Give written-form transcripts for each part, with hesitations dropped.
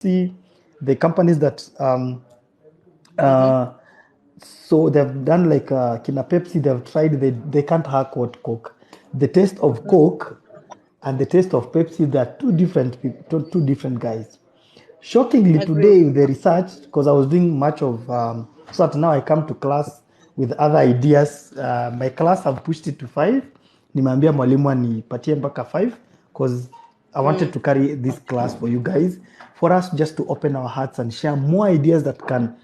see the companies that Mm-hmm. so they've done like Kina Pepsi, they've tried, they can't hack what Coke. The taste of Coke and the taste of Pepsi, they're two different people, two different guys. Shockingly, Agree. today with the research, because I was doing much of, so that now I come to class with other ideas. My class have pushed it to 5. Nimeambia mwalimu anipatie mpaka 5 because I wanted to carry this class for you guys, for us just to open our hearts and share more ideas that can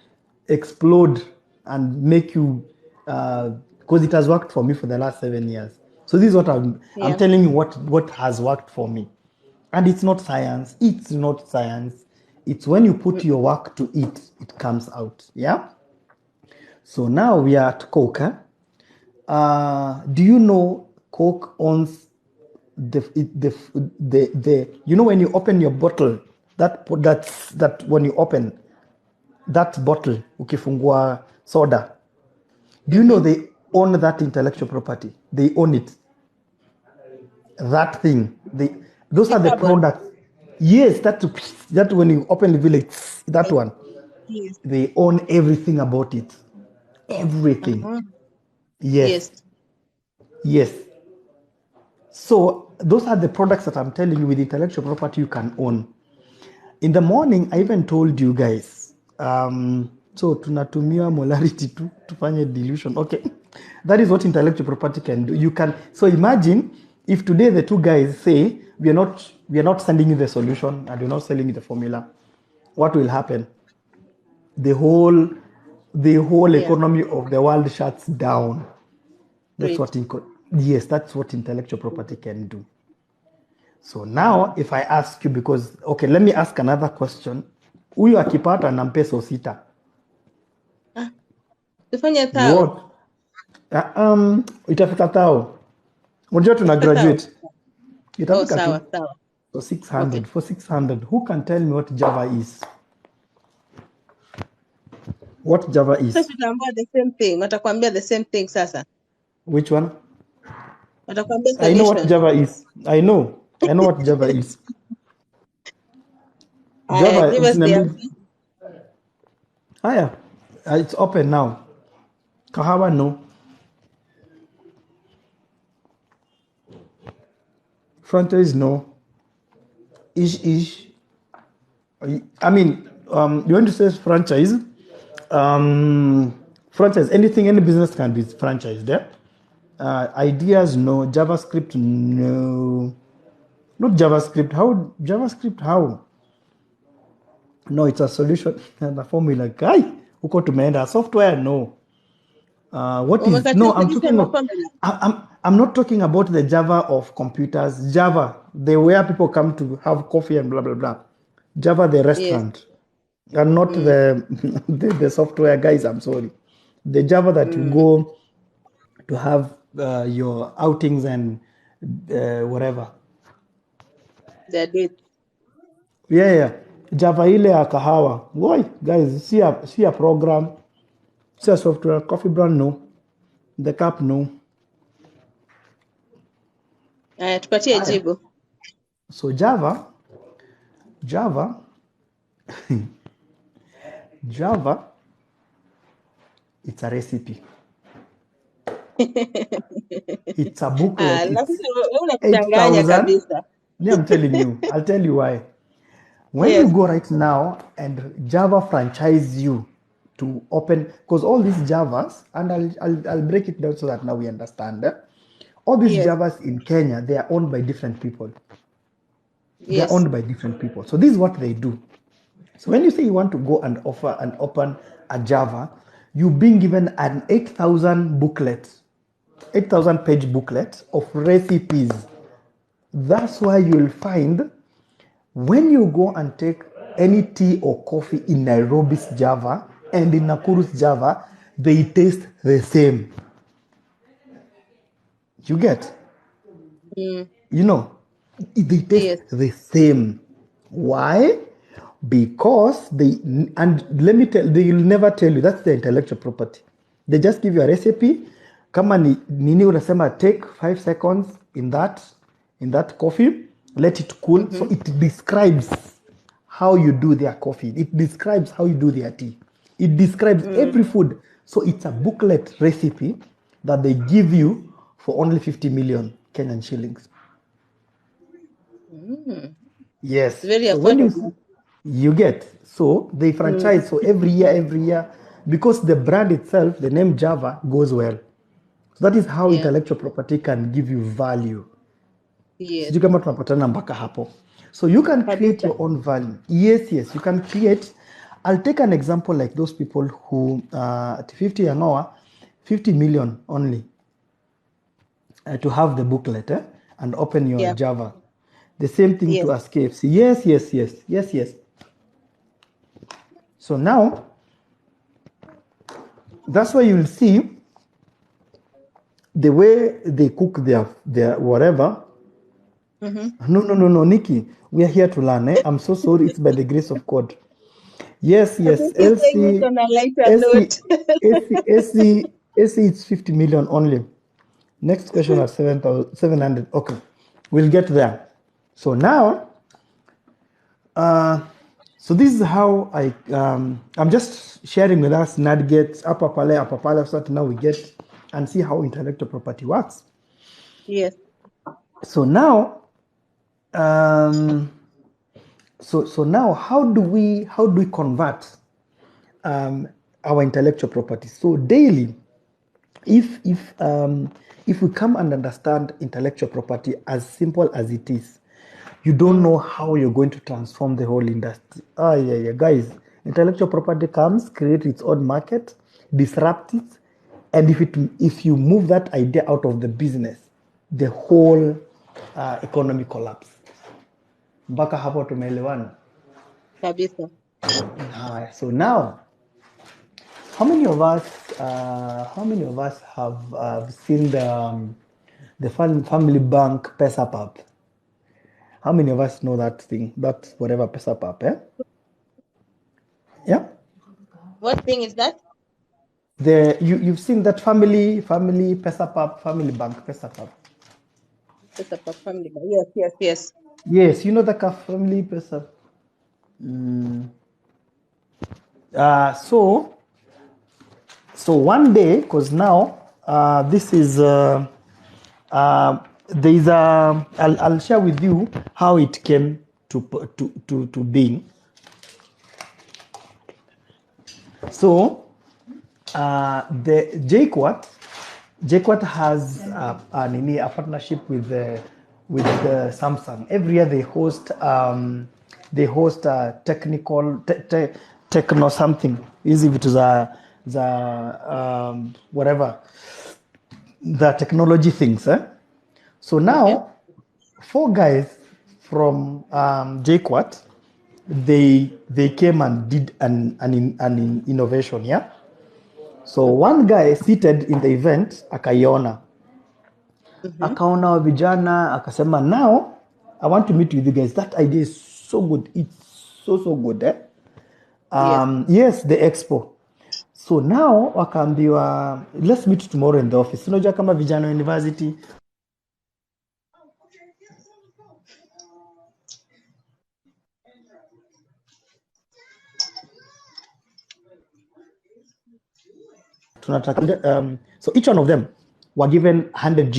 explode and make you, because it has worked for me for the last 7 years. So this is what I'm Yeah. telling you what has worked for me. And it's not science. It's not science. It's when you put your work to it, it comes out. Yeah. So now we are at Coke. Do you know Coke owns the you know when you open your bottle, that when you open that bottle, ukifungua soda, do you know they own that intellectual property? They own it. That thing. Those The are the carbon. products. Yes, that when you open the village, that one. Yes. They own everything about it. Everything. Uh-huh. Yes. Yes. Yes. So those are the products that I'm telling you with intellectual property you can own. In the morning, I even told you guys. So tunatumia molarity to tufanye dilution. Okay. That is what intellectual property can do. You can, so imagine if today the two guys say we are not sending you the solution and we're not selling you the formula, what will happen? The whole Yeah. economy of the world shuts down. That's Great. what yes, that's what intellectual property can do. So now if I ask you, because okay, let me ask another question. Huyu akipata nampe so sita. Ah, tufanye You thao. what? Itafika tao. Unajua tuna Itafika thao. graduate. Oh, Itafika tu. sawa, sawa. So Okay. 600. For 600, who can tell me what Java is? What Java Sasa is? tutaambia the same thing. Watakwambia the same thing sasa. Which one? Watakwambia I know what solution. Java is. I know what Java is. Java, Give us the usiniambie. answer. Haya, it's open now. Kahawa, no. Franchise, no. Ish. I mean, you want to say franchise? Franchise, anything, any business can be franchised there. Ideas, no. JavaScript, no. Not JavaScript. How? JavaScript, how? No, it's a solution and a formula. Guy, huko tumeenda. Software, no. What is Umekataa no? I'm solution talking na of. formula. I'm not talking about the Java of computers. Java, the where people come to have coffee and blah blah blah. Java, the Yes. restaurant, and not the software guys. I'm sorry. The Java that you go to have your outings and whatever. The date. Yeah. Java ile ya kahawa. Boy, guys, see a program, see a software, coffee brand, no. The cup, no. Tupatie jibu. So Java, it's a recipe. It's a booklet. It's Wewe unakudanganya 8,000. kabisa. I'm telling you. I'll tell you why. When you Yes. go right now and Java franchise you to open, because all these Javas, and I'll break it down so that now we understand. All these Yes. Javas in Kenya, they are owned by different people. They are Yes. owned by different people. So this is what they do. So when you say you want to go and offer and open a Java, you're being given an 8,000 booklet, 8,000 page booklet of recipes. That's why you'll find when you go and take any tea or coffee in Nairobi's Java and in Nakuru's Java, they taste the same. You get? Mm. You know, they taste Yes. the same. Why? Because and let me tell, they will never tell you that's the intellectual property. They just give you a recipe. Kama ni nini unasema, take 5 seconds in that coffee, let it cool. So it describes how you do their coffee. It describes how you do their tea. It describes every food. So it's a booklet recipe that they give you for only 50 million Kenyan shillings. Yes. Very So when affordable. you get, so they franchise. So every year, because the brand itself, the name Java goes well. So that is how Yeah. intellectual property can give you value. Yes. Sijui kama tunapatana mpaka hapo. So you can create Kabisa. your own value. Yes, you can create. I'll take an example like those people who at 50 an hour, 50 million only to have the booklet and open your Yeah. Java. The same thing Yes. to ask KFC. Yes. So now, that's why you'll see the way they cook their whatever. No, Nikki. We are here to learn. I'm so sorry. It's by the grace of God. Yes. I think you're saying it Elsie, on a lighter note. it's 50 million only. Next question at 700. Okay, we'll get there. So now, so this is how I'm just sharing with us nuggets, upper pale, so that now we get and see how intellectual property works. Yes. So now, so now, how do we convert our intellectual property? So daily, if we come and understand intellectual property as simple as it is, you don't know how you're going to transform the whole industry. Yeah, guys. Intellectual property comes, create its own market, disrupt it, and if you move that idea out of the business, the whole economy collapse. Mpaka hapo tumeelewana. Kabisa. So now, how many of us have seen the family bank Pesapap? How many of us know that thing? That's whatever Pesapap, eh? Yeah. What thing is that? You've seen that family Pesapap, family bank Pesapap. It's a family. Yes. Yes, you know the family Pesapap. So one day, because now this is there's I'll share with you how it came to being. So the JKUAT has a partnership with the Samsung. Every year they host technical techno something. Easy to the whatever the technology things. So now 4 guys from JKUAT, they came and did an innovation, yeah. So one guy seated in the event akaiona, akaona wa vijana akasema, now I want to meet with you guys. That idea is so good. It's so good, eh? Yes, the expo. So now wakaambiwa, let's meet tomorrow in the office. Unajua kama vijana university so each one of them were given 100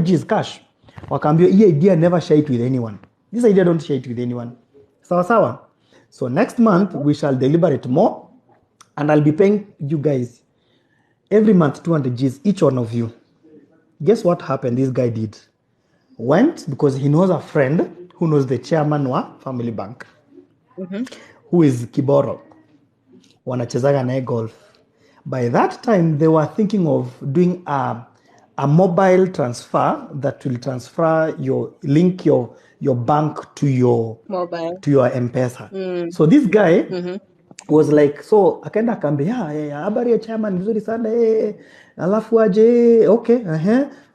Gs cash. Wakaambiwa, hii idea never share it with anyone. This idea don't share it with anyone. Sawa. So next month we shall deliberate more, and I'll be paying you guys every month 200 Gs each one of you. Guess what happened? This guy did went because he knows a friend who knows the chairman wa family bank, who is Kiboro. Wanachezaga naye golf. By that time, they were thinking of doing a mobile transfer that will transfer link your bank to your Mobile. to your M-Pesa. So this guy was like, so akaenda akaambia, habari ya chairman vizuri sana alafu aje, okay,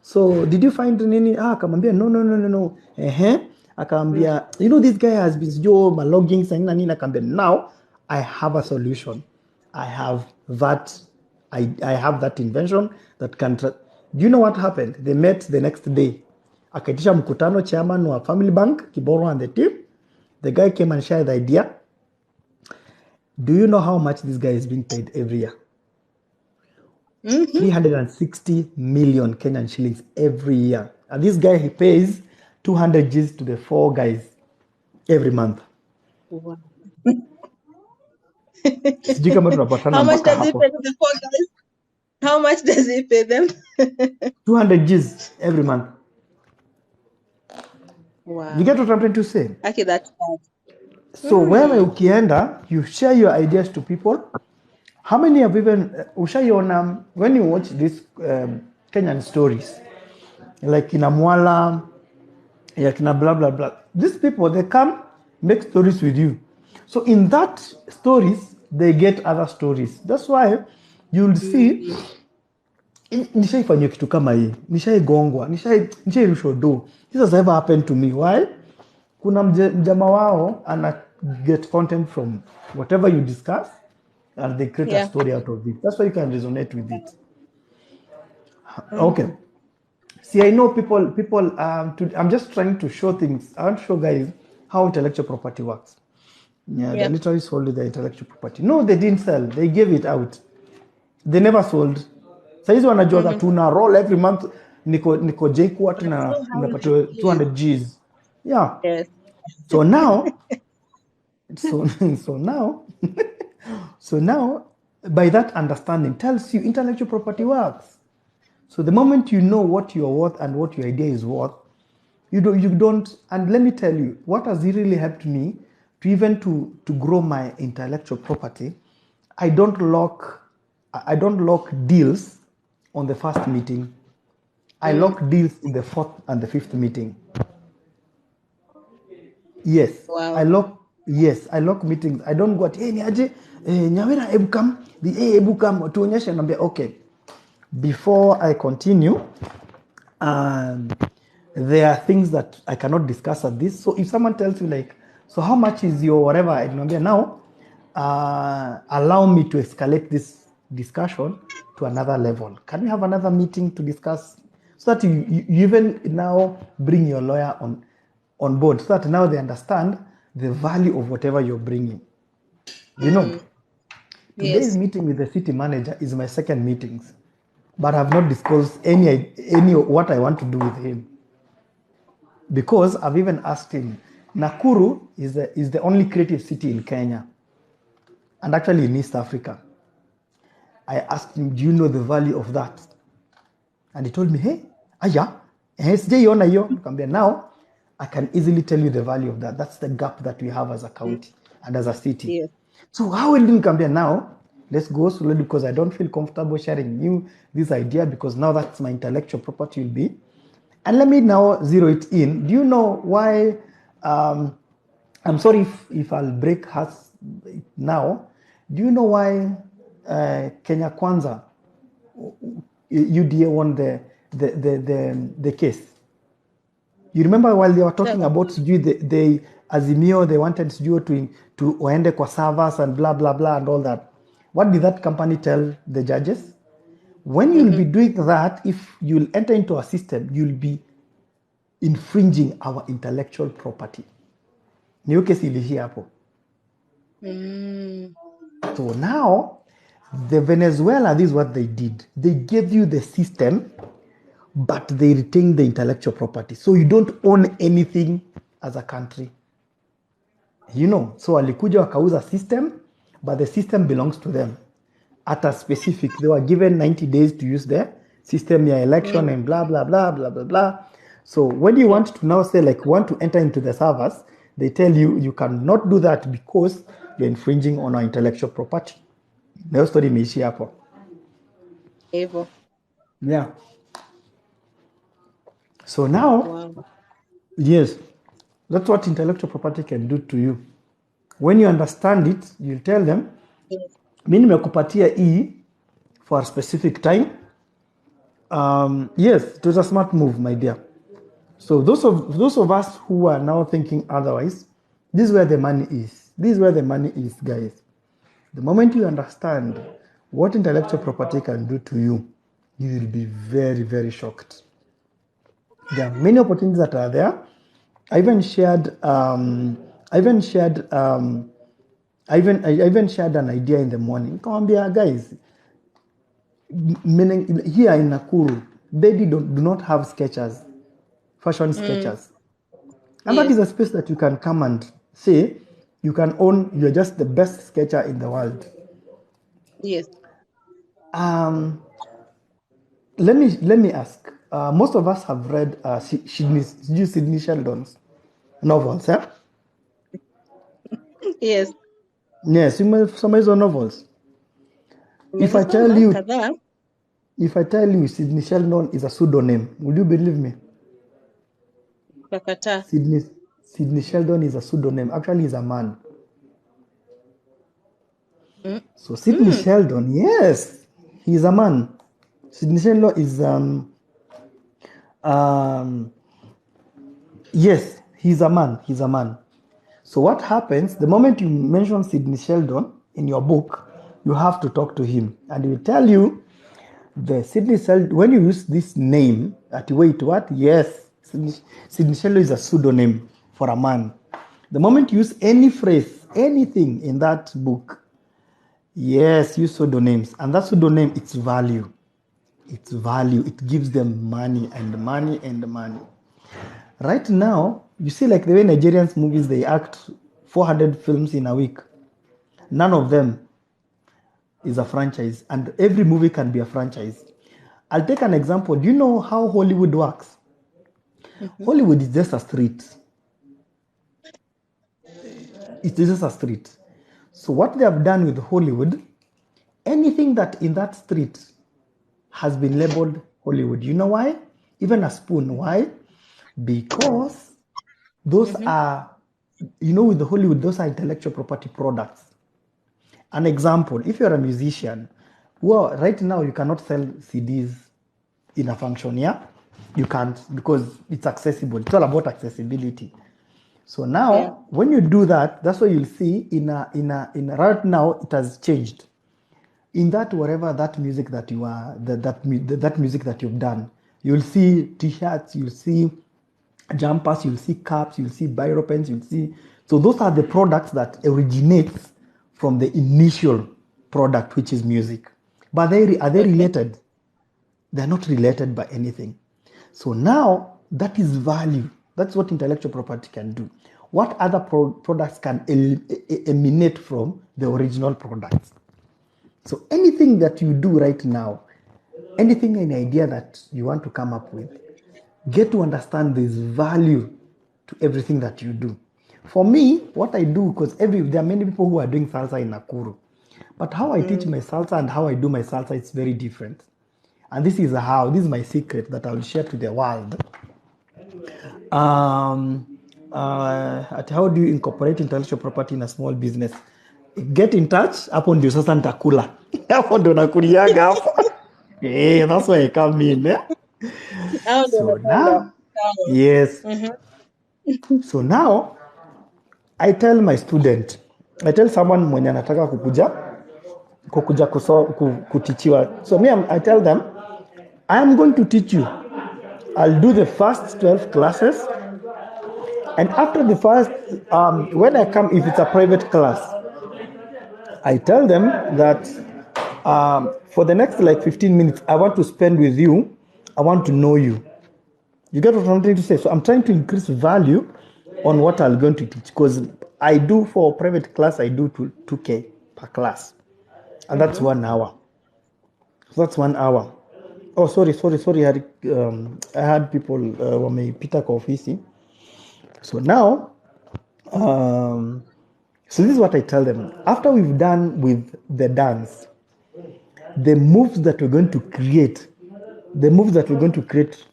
so did you find nini? Akamwambia no. Akaambia, you know, this guy has been logging na nini. Akaambia, now I have a solution. I have that invention that can do you know what happened? They met the next day. Akaitisha mkutano, chairman wa family bank Kiboro and the team, The guy came and shared the idea. Do you know how much this guy is being paid every year? 360 million Kenyan shillings every year. And this guy, he pays 200 Gs to the 4 guys every month. Wow. Sijui kama tunapatana How much mpaka does he hapo. pay to the 4 guys? How much does he pay them? 200 Gs every month. Wow. You get what I'm trying to say? Okay, that's bad. So wewe ukienda, you share your ideas to people. How many have even ushaiona when you watch these Kenyan stories, like kina Mwala, yeah, kina blah blah blah. These people, they come make stories with you. So in that stories, they get other stories. That's why you'll see nishaifanywa kitu kama hii, nishaigongwa, nishairushwa do. This has ever happened to me. Why? Kuna mjama wao ana get content from whatever you discuss and they create a story out of it. That's why you can resonate with it. Okay. See, I know people, I'm just trying to show things. I want to show guys how intellectual property works. Yeah, they literally sold the intellectual property. No, they didn't sell. They gave it out. They never sold. Saizi wanajua that tuna roll every month. Niko JKUAT na napatiwa 200 Gs. Yeah. Yes. So now, so now, by that understanding tells you intellectual property works. So the moment you know what you're worth and what your idea is worth, you don't, and let me tell you, what has really helped me to grow my intellectual property, I don't lock deals on the first meeting. I lock deals in the 4th and the 5th meeting. Yes. Wow. I lock meetings. I don't go at, hey, niaje, Nyawera ebukam, ebukam, tuonyeshe, nambia, okay. Before I continue, there are things that I cannot discuss at this. So if someone tells you like, so how much is your whatever, I now, allow me to escalate this discussion to another level. Can we have another meeting to discuss so that you even now bring your lawyer on board, so that now they understand the value of whatever you're bringing. You know, today's meeting with the city manager is my second meetings, but I've not disclosed any what I want to do with him, because I've even asked him. Nakuru is the only creative city in Kenya, and actually in East Africa. I asked him, do you know the value of that? And he told me, hey, now I can easily tell you the value of that. That's the gap that we have as a county and as a city. Yes. So how will you come there now? Let's go slowly, because I don't feel comfortable sharing you this idea, because now that's my intellectual property will be. And let me now zero it in. Do you know why? I'm sorry if I'll break hearts now. Do you know why Kenya Kwanza, UDA won the case? You remember while they were talking about the Azimio, they wanted to waende kwa servers and blah blah blah and all that. What did that company tell the judges? When you'll be doing that, if you'll enter into a system, you'll be infringing our intellectual property. Niyo kesi ilishia hapo. So now, the Venezuela, this is what they did. They gave you the system, but they retain the intellectual property. So you don't own anything as a country. You know, so walikuja wakauza system, but the system belongs to them. At a specific, they were given 90 days to use the system, your election and blah, blah, blah, blah, blah, blah. So when you want to now say like, want to enter into the servers, they tell you, you cannot do that because you're infringing on our intellectual property. No story imeishia hapo. Evil. Yeah. So now, yes, that's what intellectual property can do to you. When you understand it, you tell them, mimi nimekupatia hii for a specific time. Yes, it was a smart move, my dear. So those of us who are now thinking otherwise, this is where the money is. This is where the money is, guys. The moment you understand what intellectual property can do to you, you will be very, very shocked. There are many opportunities that are there. I even shared I even shared I even shared an idea in the morning. Kawambia, guys, meaning here in Nakuru, baby do not have sketchers, fashion sketchers. And that Yes. is a space that you can come and say, you can own, you're just the best sketcher in the world. Yes. Um, let me ask. Most of us have read Sidney Sheldon's novels, eh? Yes. Yes, some of hizo novels. If I tell Nimezisoma you, kadhaa. Sidney Sheldon is a pseudonym, will you believe me? Kakataa. Sidney Sheldon is a pseudonym. Actually, he's a man. Mm. So Sidney Sheldon, yes, he's a man. Sidney Sheldon is um yes, he's a man. He's a man. So what happens the moment you mention Sidney Sheldon in your book, you have to talk to him, and he will tell you the Sidney Sheldon. When you use this name, wait, what? Yes, Sidney Sheldon is a pseudonym for a man. The moment you use any phrase, anything in that book, yes, use pseudonyms, and that pseudonym, it's value. It's value. It gives them money and money and money. Right now, you see, like the way Nigerians movies, they act 400 films in a week. None of them is a franchise, and every movie can be a franchise. I'll take an example. Do you know how Hollywood works? Hollywood is just a street. It's just a street. So what they have done with Hollywood, anything that in that street has been labeled Hollywood. You know why? Even a spoon. Why? Because those are, with the Hollywood, those are intellectual property products. An example, if you're a musician, well, right now you cannot sell CDs in a function, yeah? You can't because it's accessible. It's all about accessibility. So now, when you do that, that's what you'll see right now, it has changed. In that, whatever that music that you are, that music that you've done, you'll see t-shirts, you'll see jumpers, you'll see caps, you'll see biro pens, you'll see. So those are the products that originates from the initial product, which is music. But are they related? They're not related by anything. So now that is value. That's what intellectual property can do. What other products can emanate from the original products? So anything that you do right now, anything, an idea that you want to come up with, get to understand there's value to everything that you do. For me, what I do, because there are many people who are doing salsa in Nakuru, but how I teach my salsa and how I do my salsa, it's very different. And this is my secret that I will share to the world. At how do you incorporate intellectual property in a small business? Get in touch, hapo ndio sasa nitakula. Hapo ndo nakuliaga hapo. That's why I come in. So now, yes. So now, I tell my student, I tell someone mwenye anataka kukuja kutichiwa. So I tell them, I am going to teach you. I'll do the first 12 classes. And after the first, when I come, if it's a private class, I tell them that for the next like 15 minutes, I want to spend with you. I want to know you. You get what I'm trying to say? So I'm trying to increase value on what I'm going to teach, because I do for private class, I do 2K per class. And that's 1 hour. So that's 1 hour. Oh, sorry. I had people wamepita kwa ofisi. So now, so this is what I tell them. After we've done with the dance, the moves that we're going to create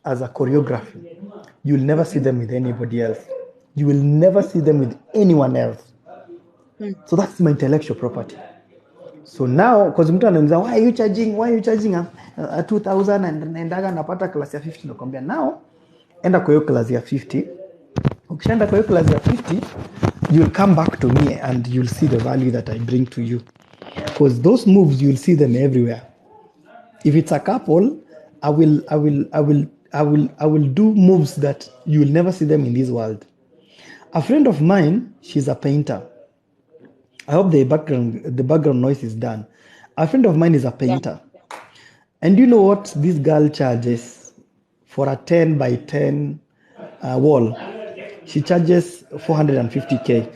as a choreography, you'll never see them with anybody else. You will never see them with anyone else. So that's my intellectual property. So now, because mtu ananiuliza, why are you charging 2,000 and naendaga napata class ya 50? Nakwambia now, enda kwa hiyo class ya 50. Ukishaenda kwa hiyo class ya 50, you'll come back to me and you'll see the value that I bring to you. Because those moves, you'll see them everywhere. If it's a couple, I will do moves that you will never see them in this world. A friend of mine, she's a painter. I hope the background noise is done. A friend of mine is a Yeah. painter. And you know what this girl charges for a 10 by 10 wall? She charges 450k.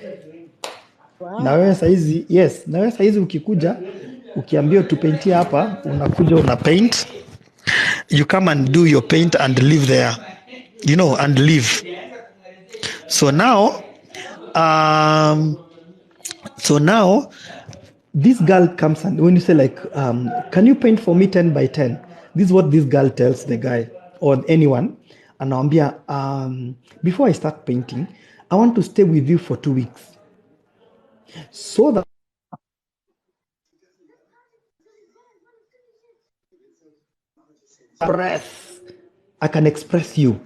Na Wow. wewe saizi, yes, na wewe saizi ukikuja ukiambia tupaintie hapa, unakuja una paint, you come and do your paint and live there, you know, and live. So now this girl comes, and when you say like, can you paint for me 10 by 10? This is what this girl tells the guy or anyone. Anawambia, before I start painting, I want to stay with you for 2 weeks. So that I can express you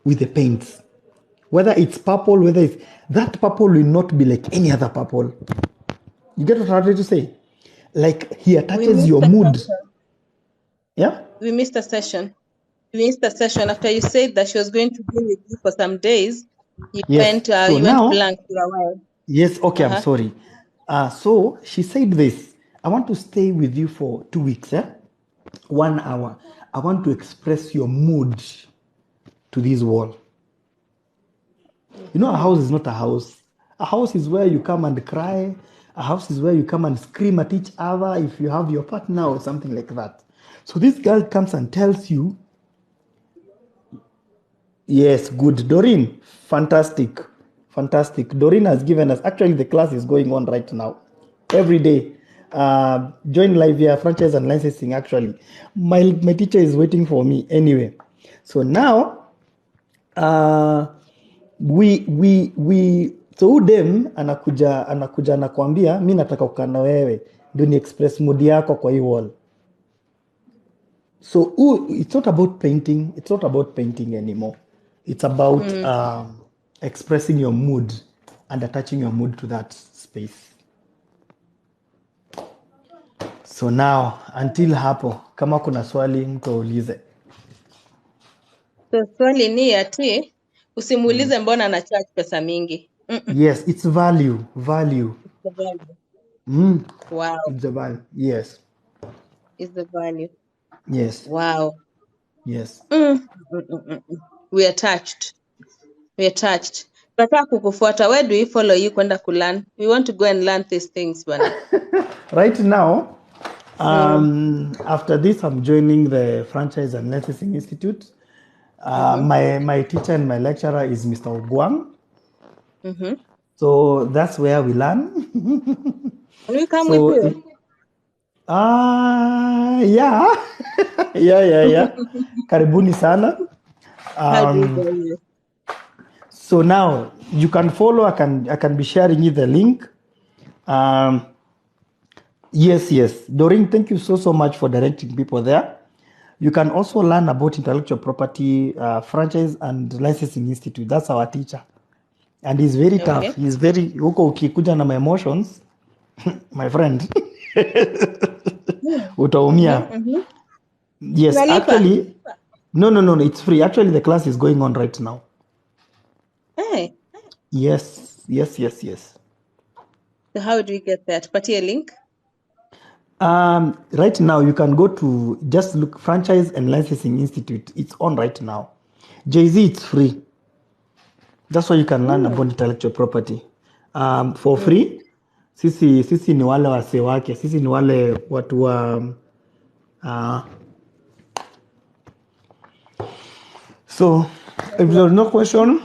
with the paints. Whether it's purple, whether it's that purple will not be like any other purple. You get what I'm trying to say? Like he attaches your mood. Yeah? We missed a session. We missed a session after you said that she was going to be with you for some days. You Yes. So you now, went blank for a while. yes, okay, I'm sorry. So she said this. I want to stay with you for 2 weeks, 1 hour. I want to express your mood to this wall. You know, a house is not a house. A house is where you come and cry. A house is where you come and scream at each other if you have your partner or something like that. So this girl comes and tells you, yes, good. Doreen, fantastic. Fantastic. Doreen has given us, actually the class is going on right now. Every day. Join live here, franchise and licensing actually. My teacher is waiting for me anyway. So now, so udem anakuja anakuambia mi nataka kukaa na wewe ndio ni express mood yako kwa hii wall. So it's not about painting anymore. It's about expressing your mood and attaching your mood to that space. So now until hapo kama kuna swali mtu aulize. So swali ni ati usimuulize mbona ana charge pesa mingi. Yes, it's value. It's the value. Wow. It's the value. Yes. It's the value. Yes. Wow. Yes. We are touched. Tunataka kukufuata. Where do we follow you kwenda kulearn? We want to go and learn these things bwana. Right now, after this, I'm joining the Franchise and Licensing Institute. My teacher and my lecturer is Mr. Ogwang. So that's where we learn. Can we come with you? Yeah. Yeah. Karibuni sana. So now you can follow. I can be sharing you the link. Yes. Doreen, thank you so much for directing people there. You can also learn about intellectual property, franchise and licensing institute. That's our teacher. And he's very tough. He's very, huko ukikuja na my emotions, my friend, utaumia. Yes, actually, no, it's free. Actually, the class is going on right now. Hey. Yes. So how do we get that? Tupatie link? Right now, you can go to just look Franchise and Licensing Institute. It's on right now. Jay-Z, it's free. That's why you can learn about intellectual property for free. Sisi ni wale wase wake. Sisi ni wale watu wa so if there's no question,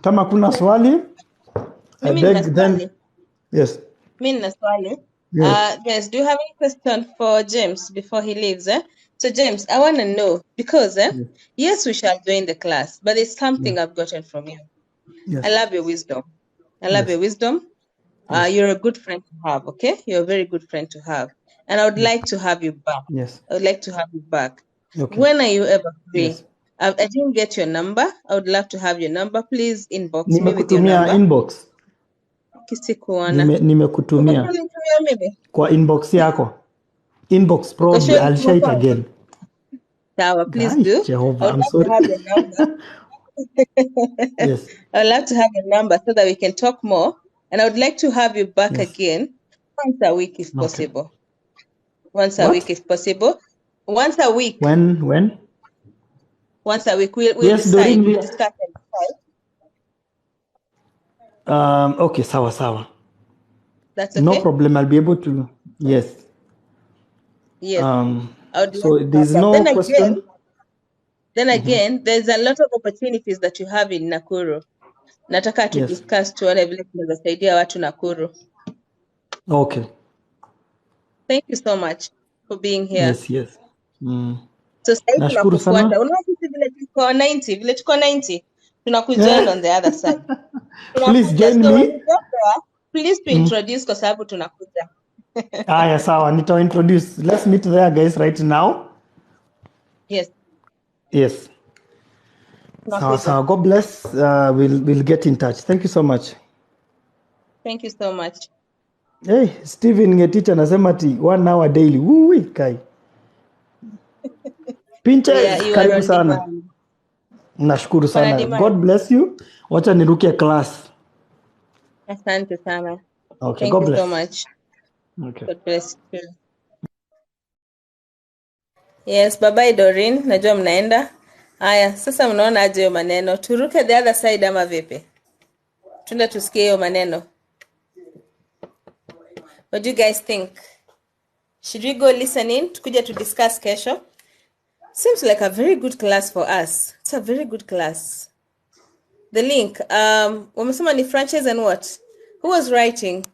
kama kuna swali, I beg then. Yes. Mimi nina swali. Yes. Guys, do you have any question for James before he leaves? So James, I want to know because yes, we shall join the class, but it's something I've gotten from you. Yes. I love your wisdom. You're a good friend to have, okay? You're a very good friend to have. And I would like to have you back. Yes. I would like to have you back. Okay. When are you ever free? Yes. I didn't get your number. I would love to have your number. Please inbox me with your Nimekutumia number. inbox. Kisikuona. Nimekutumia Utanitumia mimi? kwa inbox yako. Inbox probably. I'll share it again. Sawa, please do. Jehovah, I would I'm love sorry. to have your number. Yes. I'd love to have your number so that we can talk more. And I would like to have you back Yes. again once a week if Okay. possible. Once a week What? if possible. Once a week. When? Once a week. We'll Yes, decide. Doreen. We'll discuss and decide. Okay, sawa. That's No okay? problem. I'll be able to. Yes. Yes. I would love So to have there's that. no question. Then Mhm. again, there's a lot of opportunities that you have in Nakuru. Nataka to Yes. discuss tuone vile tunaweza saidia watu Nakuru. Okay. Thank you so much for being here. Yes. So sasa hivi Nashukuru tunakufuata. sana. Unaona sisi vile tuko 90, tunakujoin on the other side. Please Tunakuja. join So when me. you get there, please to introduce kwa sababu tunakuja. Aya, sawa. Nita introduce. Let's meet there, guys, right now. Yes, Yes. tunakuja. Sawa. God bless. We'll get in touch. Thank you so much. Thank you so much. Hey, Steven Ngetich anasema ati 1 hour daily. Woo, kai. Pinches, You are karibu on sana. demand. Nashukuru Kuna sana. demand. God bless you. Wacha niruke class. Asante sana. Okay, Thank God you bless. so much. Okay. God bless you. Yes, bye-bye Doreen. Najua mnaenda. Haya, sasa mnaona aje hiyo maneno? Turuke the other side ama vipi? Tuende tusikie hiyo maneno. What do you guys think? Should we go listen in? Tukuja to discuss kesho. Seems like a very good class for us. It's a very good class. The link, wamesema ni franchise and what? Who was writing?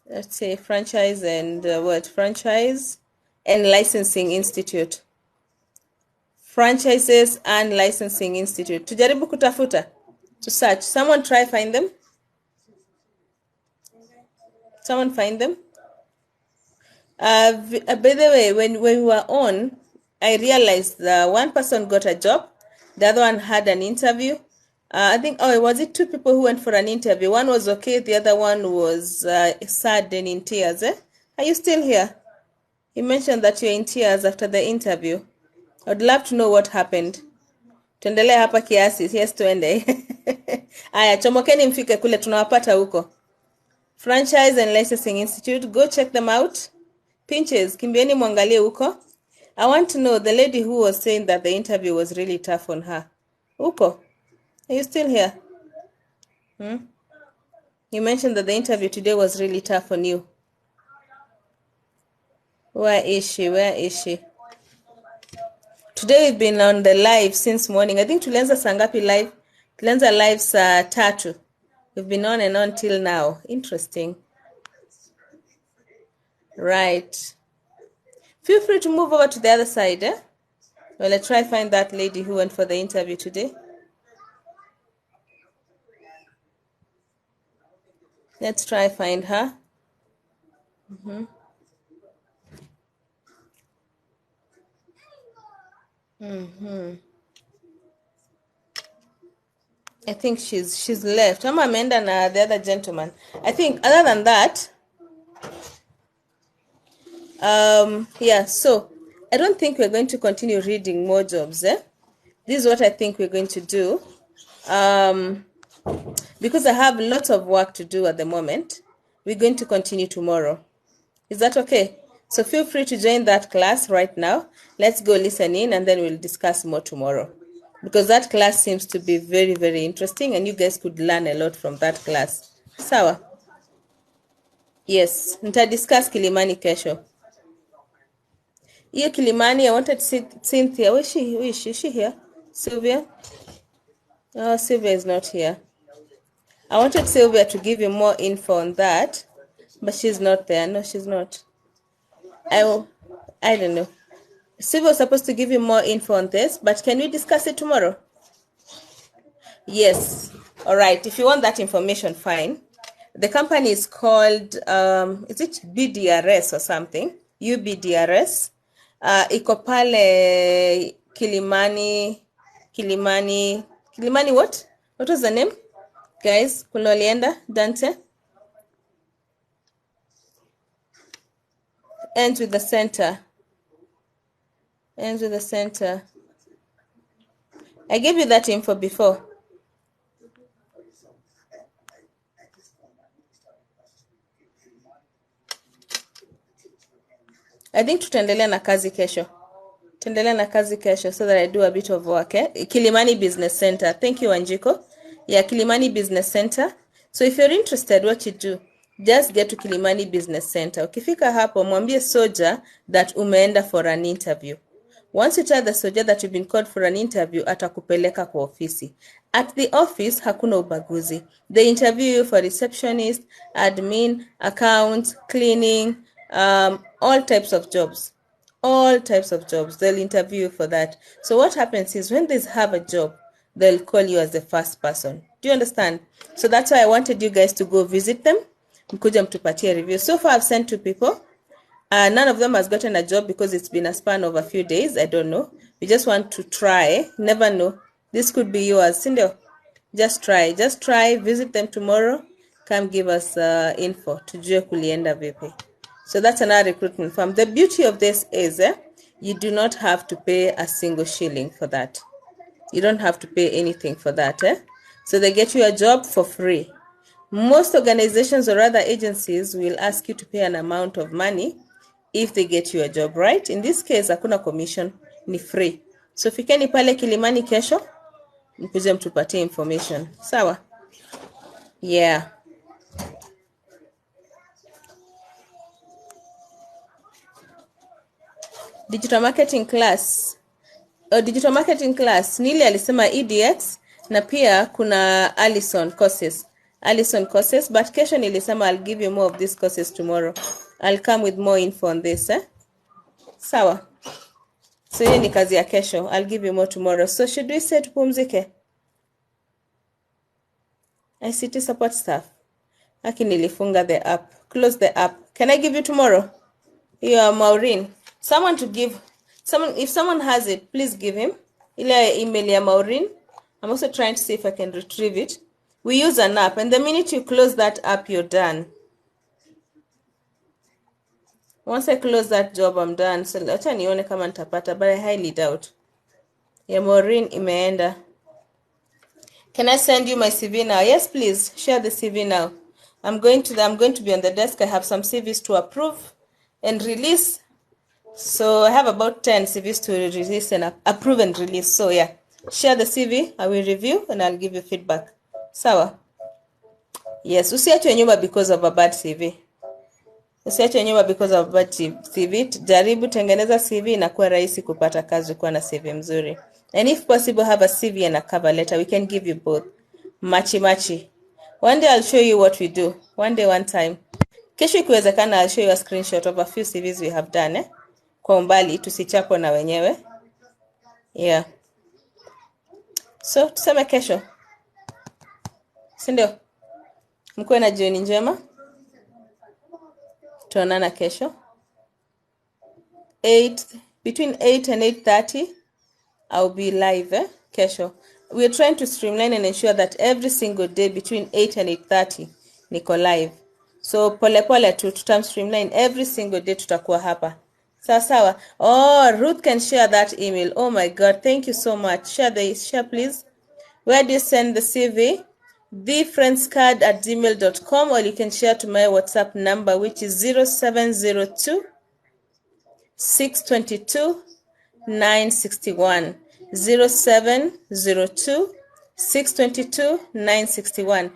Let's say franchise and what? Franchise and Licensing Institute. Franchises and Licensing Institute. Tujaribu kutafuta. To search. Someone try find them. Someone find them. By the way, when we were on, I realized one person got a job, the other one had an interview. I think, was it 2 people who went for an interview? One was okay, the other one was sad and in tears. Are you still here? You mentioned that you're in tears after the interview. I'd love to know what happened. Tuendelee hapa kiasi, yes tuende. Aya, chomokeni mfike kule tunawapata huko. Franchise and Licensing Institute, go check them out. Pinches, kimbieni mwangalie huko. I want to know the lady who was saying that the interview was really tough on her. Huko, are you still here? You mentioned that the interview today was really tough on you. Where is she? Today we've been on the live since morning. I think tulianza saa ngapi live? Tulianza live saa 3. We've been on and on till now. Interesting. Right. Feel free to move over to the other side, eh? Well, let's try find that lady who went for the interview today. Let's try find her. I think she's left. Ama ameenda na the other gentleman. I think other than that, yeah, so I don't think we're going to continue reading more jobs, eh? This is what I think we're going to do. Because I have lots of work to do at the moment, we're going to continue tomorrow. Is that okay? So feel free to join that class right now. Let's go listen in and then we'll discuss more tomorrow. Because that class seems to be very, very interesting and you guys could learn a lot from that class. Sawa? Yes, discuss Kilimani kesho. Hiyo Kilimani, I wanted Cynthia. Where is she? Is she here? Sylvia? Oh, Sylvia is not here. I wanted Sylvia to give you more info on that, but she's not there. No, she's not. I don't know. Sylvia was supposed to give you more info on this, but can we discuss it tomorrow? Yes. All right. If you want that information, fine. The company is called, is it BDRS or something? UBDRS. Iko pale Kilimani what? What was the name? Guys, kuna walienda Dante? Ends with the center. I gave you that info before. I think tutaendelea na kazi kesho. Tutaendelea na kazi kesho so that I do a bit of work. Kilimani Business Center. Thank you, Wanjiko. Yeah, Kilimani Business Center. So if you're interested, what you do, just get to Kilimani Business Center. Ukifika hapo, mwambie Soja that umeenda for an interview. Once you tell the Soja that you've been called for an interview, atakupeleka kwa ofisi. At the office, hakuna ubaguzi. They interview you for receptionist, admin, accounts, cleaning, all types of jobs. All types of jobs. They'll interview you for that. So what happens is when they have a job, they'll call you as the first person. Do you understand? So that's why I wanted you guys to go visit them. Mkuja mtupatie review. So far, I've sent 2 people. None of them has gotten a job because it's been a span of a few days. I don't know. We just want to try. Never know. This could be yours. Sindio? Just try. Just try. Visit them tomorrow. Come give us info. Tujue kulienda vipi. So that's another recruitment firm. The beauty of this is you do not have to pay a single shilling for that. You don't have to pay anything for that. So they get you a job for free. Most organizations or other agencies will ask you to pay an amount of money if they get you a job, right? In this case, hakuna commission, ni free. So fikeni pale Kilimani kesho, mkuje mtupatie information. Sawa? Yeah. Digital marketing class. Digital marketing class, Nili alisema EDX na pia kuna Allison courses. Allison courses, but kesho nilisema I'll give you more of these courses tomorrow. I'll come with more info on this. Sawa. So hiyo ni kazi ya kesho. I'll give you more tomorrow. So should we say tupumzike? ICT support staff. Haki nilifunga the app. Close the app. Can I give you tomorrow? You are Maureen. Someone to give. If someone has it, please give him. Ile email ya Maureen. I'm also trying to see if I can retrieve it. We use an app, and the minute you close that app, you're done. Once I close that job, I'm done. So acha nione kama nitapata, but I highly doubt. Ya Maureen imeenda. Can I send you my CV now? Yes, please. Share the CV now. I'm going to be on the desk. I have some CVs to approve and release. So I have about 10 CVs to release and approve and release. So yeah, share the CV. I will review and I'll give you feedback. Sawa? Yes, usiachwe nyuma because of a bad CV. Usiachwe nyuma because of a bad CV. Jaribu tengeneza CV, inakuwa rahisi kupata kazi kwa na CV mzuri. And if possible, have a CV and a cover letter. We can give you both. Machi. One day I'll show you what we do. One day, one time. Kesho ikiwezekana, I'll show you a screenshot of a few CVs we have done. Kwa umbali, tusichapo na wenyewe. Yeah. So, tuseme kesho. Sindio? Mkuwe na jioni njema. Tuonana kesho. Between 8 and 8:30, I'll be live kesho. We're trying to streamline and ensure that every single day between 8 and 8:30, niko live. So, pole tu, tutam streamline every single day tutakuwa hapa. Sawa. Oh, Ruth can share that email. Oh my God, thank you so much. Share please. Where do you send the CV? thefriendscard@gmail.com, or you can share to my WhatsApp number, which is 0702 622 961. 0702 622 961.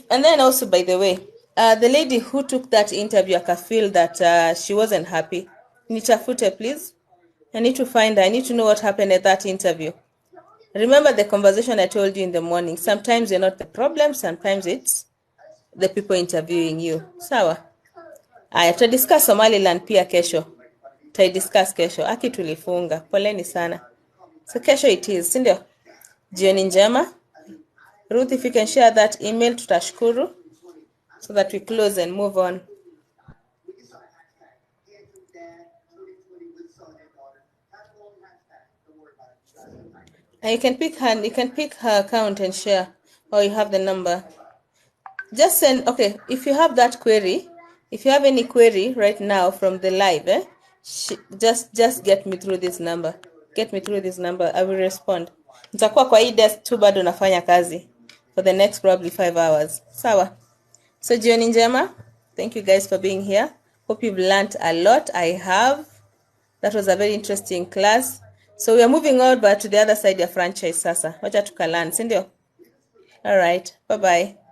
And then also, by the way, the lady who took that interview, I can feel that she wasn't happy. Nitafute, please. I need to find her. I need to know what happened at that interview. Remember the conversation I told you in the morning. Sometimes you're not the problem. Sometimes it's the people interviewing you. Sawa. Aya, tutadiscuss Somaliland pia kesho. Tutadiscuss kesho. Aki tulifunga. Poleni sana. So kesho it is. Sindio? Jioni njema. Ruth, if you can share that email, tutashukuru. So that we close and move on. And you can pick her account and share, or you have the number. Just send, okay, if you have that query, if you have any query right now from the live, just get me through this number. Get me through this number. I will respond. Nitakuwa kwa hii desk tu bado nafanya kazi for the next probably 5 hours. Sawa. So jioni njema. Thank you guys for being here. Hope you've learned a lot. I have. That was a very interesting class. So we are moving on but to the other side ya franchise sasa. Wacha tukalearn, si ndio? All right. Bye bye.